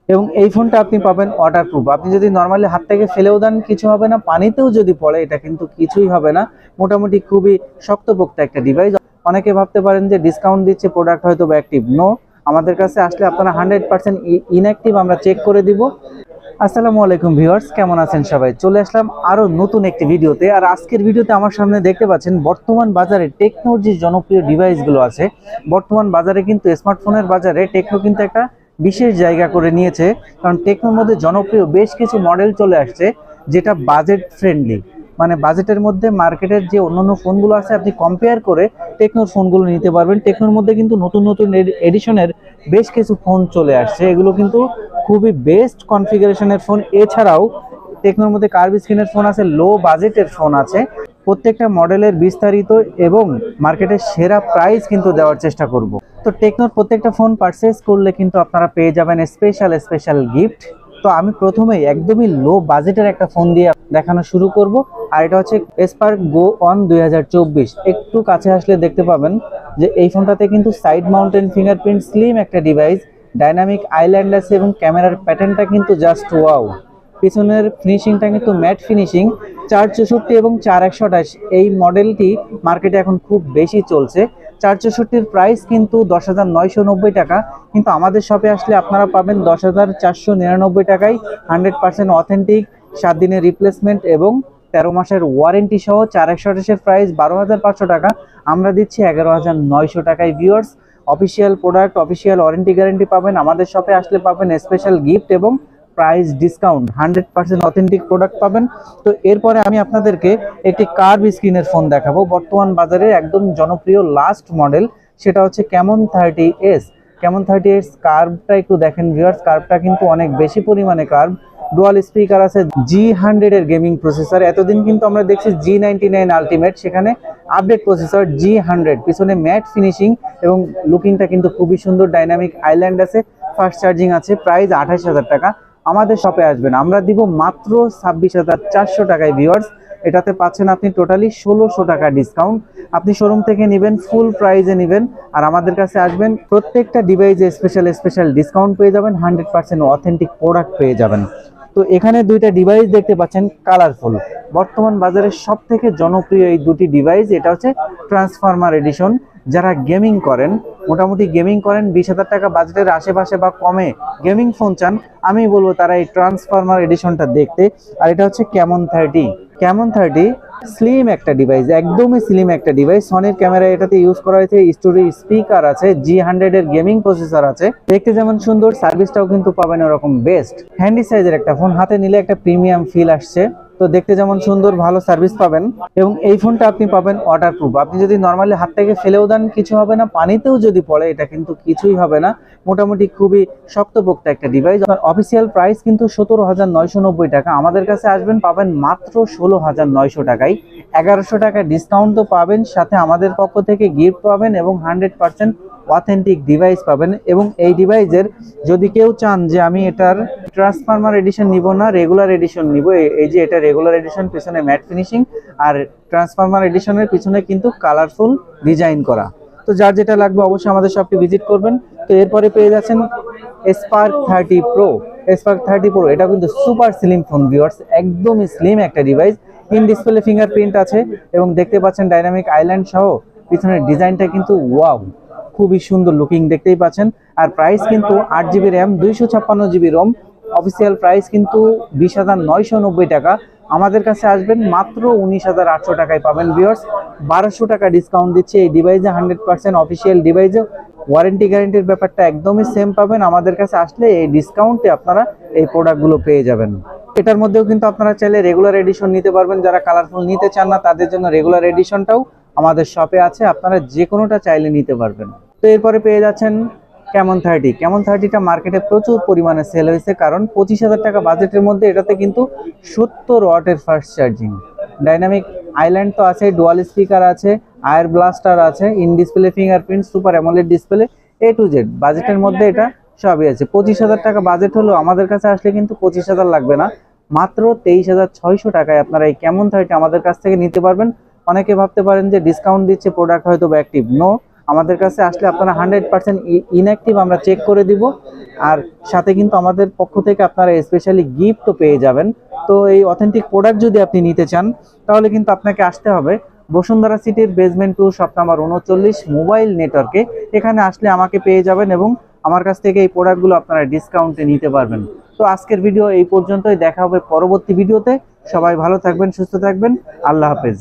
এবং এই ফোনটা আপনি পাবেন ওয়াটারপ্রুফ। আপনি যদি নর্মালি হাত থেকে ফেলেও দেন কিছু হবে না, পানিতেও যদি পড়ে এটা কিন্তু কিছুই হবে না। মোটামুটি খুবই শক্তপোক্ত একটা ডিভাইস। অনেকে ভাবতে পারেন যে ডিসকাউন্ট দিচ্ছে, প্রোডাক্ট হয়তো বা অ্যাক্টিভ। নো, আমাদের কাছে আসলে আপনারা 100% ইনঅ্যাক্টিভ আমরা চেক করে দিব। আসসালামু আলাইকুম ভিউয়ার্স, কেমন আছেন সবাই? চলে আসলাম আরো নতুন একটি ভিডিওতে। আর আজকের ভিডিওতে আমার সামনে দেখতে পাচ্ছেন বর্তমান বাজারে টেকনোর যে জনপ্রিয় ডিভাইসগুলো আছে। বর্তমান বাজারে কিন্তু স্মার্টফোনের বাজারে টেকনো কিন্তু একটা বিশেষ জায়গা করে নিয়েছে, কারণ টেকনোর মধ্যে জনপ্রিয় বেশ কিছু মডেল চলে আসছে যেটা বাজেট ফ্রেন্ডলি। মানে বাজেটের মধ্যে মার্কেটের যে অন্যান্য ফোনগুলো আছে আপনি কম্পেয়ার করে টেকনোর ফোনগুলো নিতে পারবেন। টেকনোর মধ্যে কিন্তু নতুন নতুন এডিশনের বেশ কিছু ফোন চলে আসছে, এগুলো কিন্তু খুবই বেস্ট কনফিগারেশনের ফোন। এছাড়াও টেকনোর মধ্যে কার্ভ স্ক্রিনের ফোন আছে, লো বাজেটের ফোন আছে। প্রত্যেকটা মডেলের বিস্তারিত এবং মার্কেটের সেরা প্রাইস কিন্তু দেওয়ার চেষ্টা করব। তো টেকনোর প্রত্যেকটা ফোন পারচেজ করলে কিন্তু আপনারা পেয়ে যাবেন স্পেশাল স্পেশাল গিফট। তো আমি প্রথমেই একদমই লো বাজেটের একটা ফোন দিয়ে দেখানো শুরু করব। আর এটা হচ্ছে স্পার্ক গো অন 2024। একটু কাছে আসলে দেখতে পাবেন যে এই ফোনটাতে কিন্তু সাইড মাউন্টেন ফিঙ্গারপ্রিন্ট স্লিম একটা ডিভাইস, ডাইনামিক আইল্যান্ড আছে এবং ক্যামেরার প্যাটার্নটা কিন্তু জাস্ট ওয়াও। পিছনের ফিনিশিংটা কিন্তু ম্যাট ফিনিশিং। 464 এবং 4128 এই মডেলটি মার্কেটে এখন খুব বেশি চলছে। 464-র প্রাইস কিন্তু 10,990 টাকা, কিন্তু আমাদের শপে আসলে আপনারা পাবেন 10,499 টাকায় 100% অথেন্টিক, 7 দিনের রিপ্লেসমেন্ট এবং 13 মাসের ওয়ারেন্টি সহ। 4128-এর প্রাইস 12,500 টাকা, আমরা দিচ্ছি 11,900 টাকায়। Viewers, official product, official warranty guarantee পাবেন। আমাদের শপে আসলে পাবেন স্পেশাল গিফট এবং প্রাইস ডিসকাউন্ট, 100% অথেন্টিক প্রোডাক্ট পাবেন। তো এরপরে আমি আপনাদেরকে একটি কার্ভ স্ক্রিনের ফোন দেখাবো, বর্তমান বাজারে একদম জনপ্রিয় লাস্ট মডেল, সেটা হচ্ছে ক্যামন 30s। ক্যামন 30s কার্ভটা একটু দেখেন ভিউয়ার্স, কার্ভটা কিন্তু অনেক বেশি পরিমাণে কার্ভ। ডুয়াল স্পিকার আছে, G100 এর গেমিং প্রসেসর। এতদিন কিন্তু আমরা দেখছি G99 আলটিমেট, সেখানে আপডেট প্রসেসর G100। পিছনে ম্যাট ফিনিশিং এবং লুকিংটা কিন্তু খুবই সুন্দর। ডাইনামিক আইল্যান্ড আছে, ফাস্ট চার্জিং আছে। প্রাইস 28,000 টাকা। আমাদের শপে আসবেন, আমরা দিব মাত্র 26,400 টাকায়। ভিউয়ার্স, এটাতে পাচ্ছেন আপনি টোটালি 1,600 টাকা ডিসকাউন্ট। আপনি শোরুম থেকে নেবেন, ফুল প্রাইজে নেবেন, আর আমাদের কাছে আসবেন, প্রত্যেকটা ডিভাইসে স্পেশাল স্পেশাল ডিসকাউন্ট পেয়ে যাবেন, 100% অথেন্টিক প্রোডাক্ট পেয়ে যাবেন। তো এখানে দুইটা ডিভাইস দেখতে পাচ্ছেন কালারফুল। বর্তমান বাজারে সব থেকে জনপ্রিয় এই দুটি ডিভাইস, এটা হচ্ছে ট্রান্সফরমার এডিশন। যারা গেমিং করেন, মোটামুটি গেমিং করেন, 20,000 টাকা বাজেটের আশেপাশে বা কমে গেমিং ফোন চান, আমি বলবো তারা এই ট্রান্সফরমার এডিশনটা দেখতে। আর এটা হচ্ছে ক্যামন 30। ক্যামন 30 স্লিম একটা ডিভাইস, একদমই স্লিম একটা ডিভাইস। সনির ক্যামেরা এটাতে ইউজ করা হয়েছে, স্টুডিও স্পিকার আছে, G100 এর গেমিং প্রসেসর আছে। দেখতে যেমন সুন্দর, সার্ভিসটাও কিন্তু পাবেন ওরকম বেস্ট। হ্যান্ডি সাইজের একটা ফোন, হাতে নিলে একটা প্রিমিয়াম ফিল আসছে। তো দেখতে যেমন সুন্দর, ভালো সার্ভিস পাবেন। এবং এই ফোনটা আপনি পাবেন ওয়াটারপ্রুফ। আপনি যদি নর্মালি হাত থেকে ফেলেও দেন কিছু হবে না, পানিতেও যদি পড়ে এটা কিন্তু কিছুই হবে না। মোটামুটি খুবই শক্তপোক্ত একটা ডিভাইস। অফিসিয়াল প্রাইস কিন্তু 17,990 টাকা। আমাদের কাছে আসবেন, পাবেন মাত্র 16,900 টাকায়। 1100 টাকা ডিসকাউন্ট তো পাবেন, সাথে আমাদের পক্ষ থেকে গিফট পাবেন এবং 100% অথেন্টিক ডিভাইস পাবেন। এবং এই ডিভাইসের যদি কেউ চান যে আমি এটার ট্রান্সফরমার এডিশন নিব না, রেগুলার এডিশন নিব, এই যে এটা রেগুলার এডিশন, পিছনে ম্যাট ফিনিশিং, আর ট্রান্সফরমার এডিশনের পিছনে কিন্তু কালারফুল ডিজাইন করা। তো যার যেটা লাগবে অবশ্যই আমাদের শপটি ভিজিট করবেন। তো এরপরে পেয়ে যাচ্ছেন স্পার্ক 30 প্রো। স্পার্ক 30 প্রো এটা কিন্তু সুপার স্লিম ফোন ভিউয়ার্স, একদমই স্লিম একটা ডিভাইস। ইন ডিসপ্লে ফিঙ্গারপ্রিন্ট আছে এবং দেখতে পাচ্ছেন ডাইনামিক আইল্যান্ড সহ। পিছনের ডিজাইনটা কিন্তু ওয়াও, খুবই সুন্দর লুকিং, দেখতেই পাচ্ছেন। আর প্রাইস কিন্তু 8GB RAM, 256GB Rome. Official price কিন্তু 20,990 টাকা। আমাদের কাছে আসবেন, মাত্র 19,800 টাকায় পাবেন। ভিউয়ার্স, 1200 টাকা ডিসকাউন্ট দিচ্ছে এই ডিভাইসে। 100% অফিসিয়াল ডিভাইসে ওয়ারেন্টি গ্যারেন্টির ব্যাপারটা একদমই সেম পাবেন। আমাদের কাছে আসলে এই ডিসকাউন্টে আপনারা এই প্রোডাক্টগুলো পেয়ে যাবেন। এটার মধ্যেও কিন্তু আপনারা চাইলে রেগুলার এডিশন নিতে পারবেন। যারা কালারফুল নিতে চান না তাদের জন্য রেগুলার এডিশনটাও আমাদের শপে আছে, আপনারা যে কোনোটা চাইলে নিতে পারবেন। তো এরপরে পেয়ে যাচ্ছেন ক্যামন 30। ক্যামন 30টা মার্কেটে প্রচুর পরিমাণে সেল হয়েছে, কারণ 25,000 টাকা বাজেটের মধ্যে এটাতে কিন্তু 70 ওয়াটের ফাস্ট চার্জিং, ডাইনামিক আইল্যান্ড তো আছে, ডুয়াল স্পিকার আছে, আয়ার ব্লাস্টার আছে, in display fingerprint, super AMOLED display, A to Z বাজেটের মধ্যে এটা সবই আছে। 25,000 টাকা বাজেট হলো, আমাদের কাছে আসলে কিন্তু 25,000 লাগবে না, মাত্র 23,600 টাকায় আপনারা এই ক্যামন 30 আমাদের কাছ থেকে নিতে পারবেন। অনেকে ভাবতে পারেন যে ডিসকাউন্ট দিচ্ছে, প্রোডাক্ট হয়তো বা অ্যাক্টিভ। নো, আমাদের কাছে আসলে আপনারা 100% ইনঅ্যাক্টিভ আমরা চেক করে দিব। আর সাথে কিন্তু আমাদের পক্ষ থেকে আপনারা স্পেশালি গিফটও পেয়ে যাবেন। তো এই অথেন্টিক প্রোডাক্ট যদি আপনি নিতে চান তাহলে কিন্তু আপনাকে আসতে হবে বসুন্ধরা সিটির বেসমেন্ট 2 শপ নাম্বার 39 মোবাইল নেটওয়ার্কে। এখানে আসলে আমাকে পেয়ে যাবেন এবং আমার কাছ থেকে এই প্রোডাক্টগুলো আপনারা ডিসকাউন্টে নিতে পারবেন। তো আজকের ভিডিও এই পর্যন্তই, দেখা হবে পরবর্তী ভিডিওতে। সবাই ভালো থাকবেন, সুস্থ থাকবেন, আল্লাহ হাফেজ।